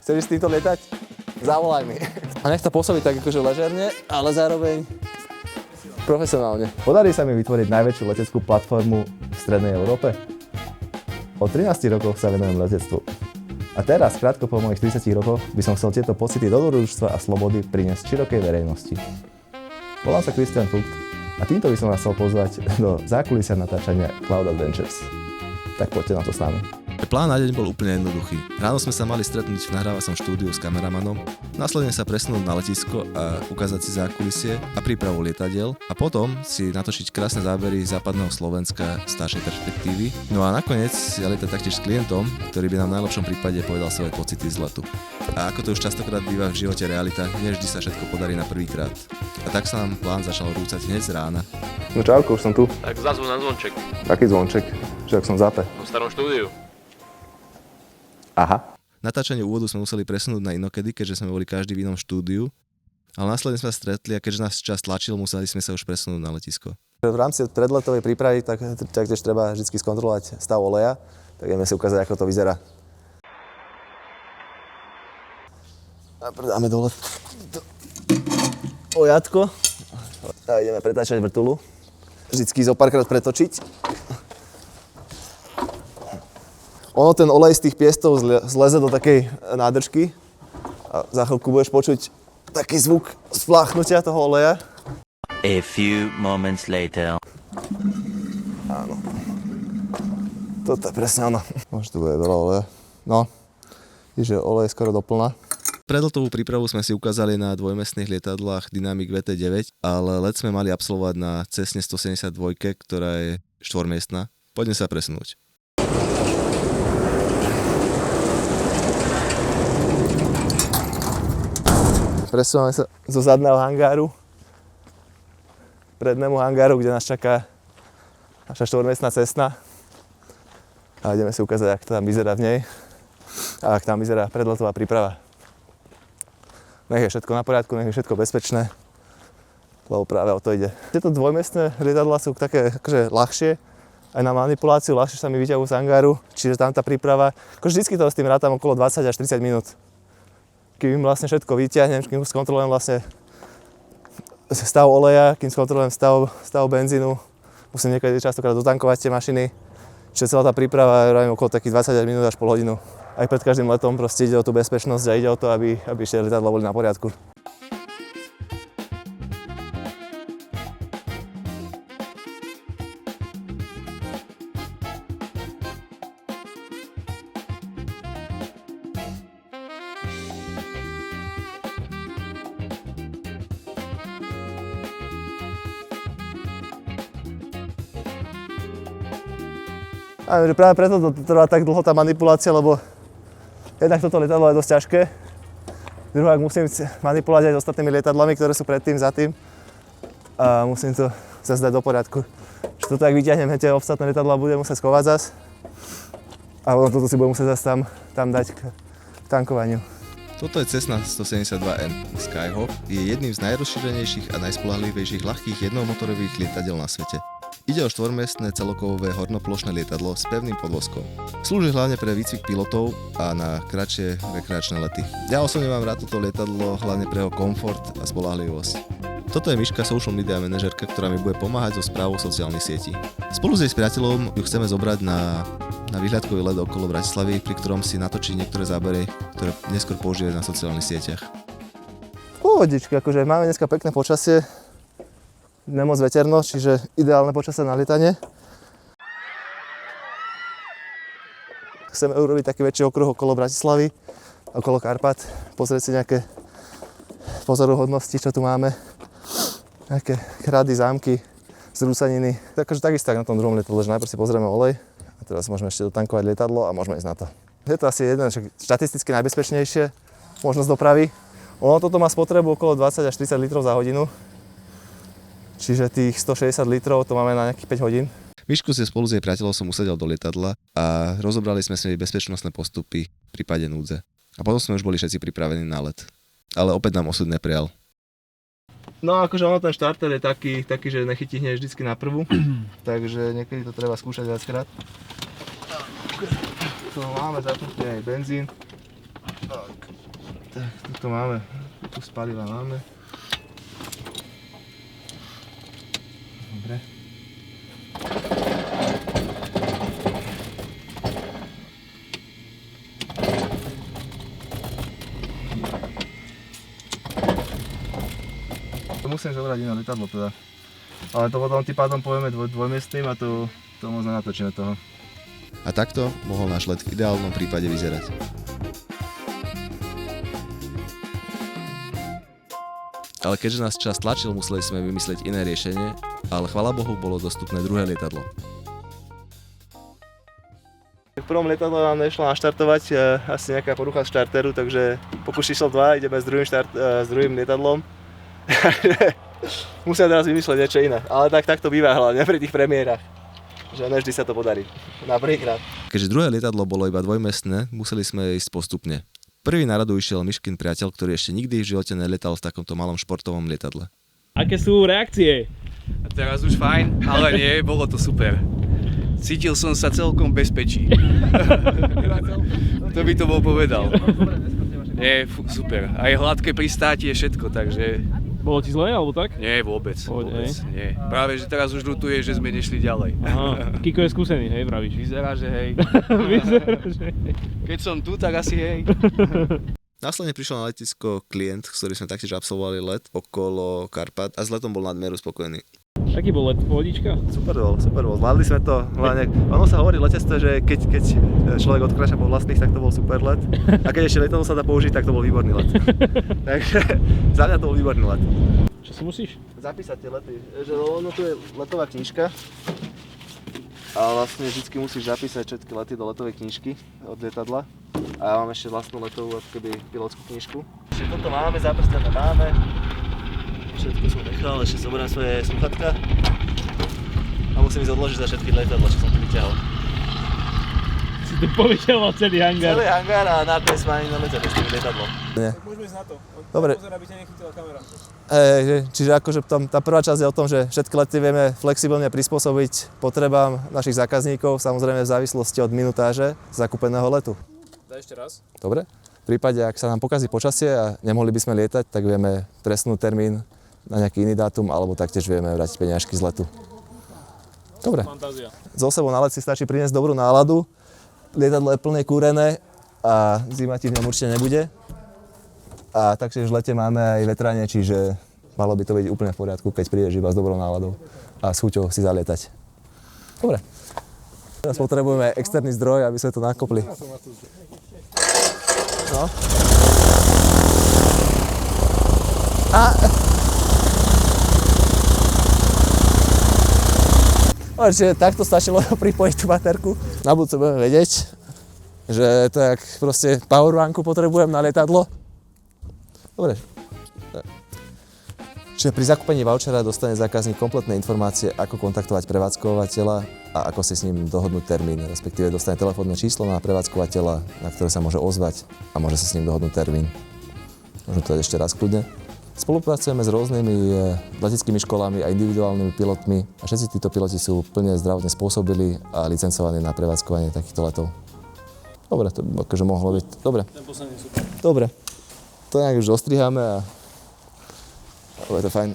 Chceš s týmto lietať? Zavolaj mi. A nech to pôsobí tak akože ležerne, ale zároveň profesionálne. Podarí sa mi vytvoriť najväčšiu leteckú platformu v strednej Európe? Od 13 rokov sa venujem letectvu. A teraz, krátko po mojich 30 rokoch, by som chcel tieto pocity dobrodružstva a slobody priniesť širokej verejnosti. Volám sa Christian Fucht a týmto by som vás chcel pozvať do zákulisia natáčania Cloud Adventures. Tak poďte na to s nami. Plán na deň bol úplne jednoduchý. Ráno sme sa mali stretnúť v nahrávacom štúdiu s kameramanom, následne sa presunúť na letisko a ukázať si zákulisie a prípravu lietadiel a potom si natočiť krásne zábery západného Slovenska z staršej perspektívy. No a nakoniec ja lietať taktiež s klientom, ktorý by nám v najlepšom prípade povedal svoje pocity z letu. A ako to už častokrát býva v živote realita, nie vždy sa všetko podarí na prvýkrát. A tak sa nám plán začal rúcať hneď z rána. No čauko, už som tu. Tak zazvon na zvonček. Aký zvonček? Však som zape. V starom štúdiu. Aha. Natáčanie úvodu sme museli presunúť na inokedy, keďže sme boli každý v inom štúdiu, ale následne sme sa stretli a keďže nás čas tlačil, museli sme sa už presunúť na letisko. V rámci predletovej prípravy taktiež treba vždy skontrolovať stav oleja, tak ideme si ukázať, ako to vyzerá. A dáme dole ojatko a ideme pretáčať vrtuľu. Vždycky zo párkrát pretočiť. Ono ten olej z tých piestov zleze do takej nádržky a za chvíľku budeš počuť taký zvuk spláchnutia toho oleja. A few moments later. Áno. Toto je presne ono. Možno tu bude veľa oleja. No, že olej je skoro doplná. Predletovú prípravu sme si ukázali na dvojmestných lietadlách Dynamic VT9, ale let sme mali absolvovať na Cessne 172, ktorá je štvormiestna. Poďme sa presunúť. Presúvame sa zo zadného hangáru k prednému hangáru, kde nás čaká naša štvormiestna Cessna. A ideme si ukázať, ako to tam vyzerá v nej a ako tam vyzerá predletová príprava. Nech je všetko na poriadku, nech je všetko bezpečné, lebo práve o to ide. Tieto dvojmiestne lietadlá sú také akože ľahšie, aj na manipuláciu, ľahšie sa mi vyťahujú z hangáru, čiže tam tá príprava, akože vždycky to s tým rátam okolo 20 až 30 minút. Kým vlastne všetko vyťahnem, kým skontrolujem vlastne stav oleja, kým skontrolujem stav benzínu, musím niekedy častokrát dotankovať tie mašiny. Čiže celá tá príprava je okolo takých 20 minút až pol hodinu. Aj pred každým letom proste ide o tú bezpečnosť a ide o to, aby ešte lietadlá boli na poriadku. A že práve preto to trvá tak dlho tá manipulácia, lebo jednak toto lietadlo je dosť ťažké. Druhák musím manipulovať aj s ostatnými lietadlami, ktoré sú predtým, za tým. A musím to zase dať do poriadku. Že toto ak vyťahnem, tie ostatné lietadlá budem musieť schovať zase. A toto si budem musieť zase tam dať k tankovaniu. Toto je Cessna 172N Skyhawk, je jedným z najrozšírenejších a najspoľahlivejších ľahkých jednomotorových lietadiel na svete. Ide o štvormiestne celokovové hornoplošné lietadlo s pevným podvozkom. Slúži hlavne pre výcvik pilotov a na kratšie rekreačné lety. Ja osobne mám rád toto lietadlo hlavne pre jeho komfort a spoľahlivosť. Toto je Miška, social media manažerka, ktorá mi bude pomáhať so správou sociálnych sietí. Spolu s jej priateľom ju chceme zobrať na výhľadkový let okolo Bratislavy, pri ktorom si natočí niektoré zábery, ktoré neskôr použije na sociálnych sieťach. Pohodičky, akože máme dneska pekné počasie. Nemoc veterno, čiže ideálne počasie na lietanie. Chceme urobiť taký väčší okruh okolo Bratislavy, okolo Karpat, pozrieť si nejaké pozoruhodnosti, čo tu máme. Nejaké hrady, zámky, zrúcaniny. Takže takisto tak na tom druhom lietadle, že najprv si pozrieme olej a teraz môžeme ešte dotankovať lietadlo a môžeme ísť na to. Je to asi jedna štatisticky najbezpečnejšie možnosť dopravy. Ono toto má spotrebu okolo 20 až 30 litrov za hodinu. Čiže tých 160 litrov to máme na nejakých 5 hodín. Mišku si spolu s jej priateľom som usadil do lietadla a rozobrali sme si bezpečnostné postupy v prípade núdze. A potom sme už boli všetci pripravení na let. Ale opäť nám osud neprijal. No akože ono ten štarter je taký, že nechytí hneď vždycky na prvú. Takže niekedy to treba skúšať viackrát. To máme zapnutý aj benzín. Tak, tu máme, tu spaliva máme. Dobre. To musím zobrať iné lietadlo teda. Ale to potom tým pádom povieme dvojmiestným a to moc nenatočíme toho. A takto mohol náš let v ideálnom prípade vyzerať. Ale keďže nás čas tlačil, museli sme vymyslieť iné riešenie, ale chvala Bohu bolo dostupné druhé lietadlo. V prvom lietadle nám nešlo naštartovať asi nejaká porucha z štarteru, takže pokus číslo 2 ideme s druhým lietadlom. Musíme teraz vymyslieť niečo iné, ale tak to býva hlavne pri tých premiérach, že nevždy sa to podarí na prvýkrát. Keďže druhé lietadlo bolo iba dvojmestné, museli sme ísť postupne. Prvý na radu išiel Miškin priateľ, ktorý ešte nikdy v živote neletal v takomto malom športovom lietadle. Aké sú reakcie? A teraz už fajn, ale nie, bolo to super. Cítil som sa celkom bezpečí. Kto by to bol povedal? Nie, super. Aj hladké pristátie, všetko, takže... Bolo ti zle, alebo tak? Nie, vôbec. Poď, Nie. Práve, že teraz už ľutuje, že sme nešli ďalej. Aha, Kiko je skúsený, hej, vravíš? Vyzerá, že hej. Vyzerá, že hej. Keď som tu, tak asi hej. Následne prišiel na letisko klient, s ktorým sme taktiež absolvovali let okolo Karpat a s letom bol nadmieru spokojný. Aký bol let? Pohodička? Super bol. Zvládli sme to. Ono sa hovorí letectve, že keď človek odkráča po vlastných, tak to bol super let. A keď ešte letadlo sa dá použiť, tak to bol výborný let. Takže za mňa to bol výborný let. Čo si musíš? Zapísať tie lety. Že ono tu je letová knižka. A vlastne vždycky musíš zapísať všetky lety do letovej knižky od lietadla. A ja mám ešte vlastnú letovú, ako keby pilotskú knižku. Ešte toto máme, zaprstené máme. Všetko som nechal, ešte zoberiem svoje sluchatka. A musím ísť odložiť za všetky lietadla, čo som tu vyťahol. Si tu povyťahoval celý hangár. Celý hangár a na dnes ma ani neleteli s tým lietadlom. Môžeme ísť na to. Dobre. Pozor, aby ťa nechytila kamera. Čiže akože tá prvá časť je o tom, že všetky lety vieme flexibilne prispôsobiť potrebám našich zákazníkov, samozrejme v závislosti od minutáže zakúpeného letu. Daj ešte raz. Dobre? V prípade, ak sa nám pokazí počasie a nemohli by sme lietať, tak vieme presnúť termín na nejaký iný dátum, alebo taktiež vieme vrátiť peniažky z letu. Dobre. Fantázia. So sebou na let si stačí priniesť dobrú náladu, lietadlo je plne kúrené a zima ti v ňom určite nebude. A taktiež v lete máme aj vetranie, čiže malo by to byť úplne v poriadku, keď prídeš iba s dobrou náladou a s chuťou si zalietať. Dobre. Teraz potrebujeme externý zdroj, aby sme to nakopli. No. Čiže takto stačilo pripojiť tú baterku. Na budúce budeme vedieť, že to jak proste powerbanku potrebujem na lietadlo. Dobre. Čiže pri zakúpení vouchera dostane zákazník kompletné informácie, ako kontaktovať prevádzkovateľa a ako si s ním dohodnúť termín, respektíve dostane telefónne číslo na prevádzkovateľa, na ktoré sa môže ozvať a môže sa s ním dohodnúť termín. Môžem to dať ešte raz kľudne. Spolupracujeme s rôznymi leteckými školami a individuálnymi pilotmi a všetci títo piloti sú plne zdravotne spôsobili a licencovaní na prevádzkovanie takýchto letov. Dobre, to by akože mohlo byť. Dobre. Ten posledný super. Dobre. To nejak už ostriháme a je to fajn.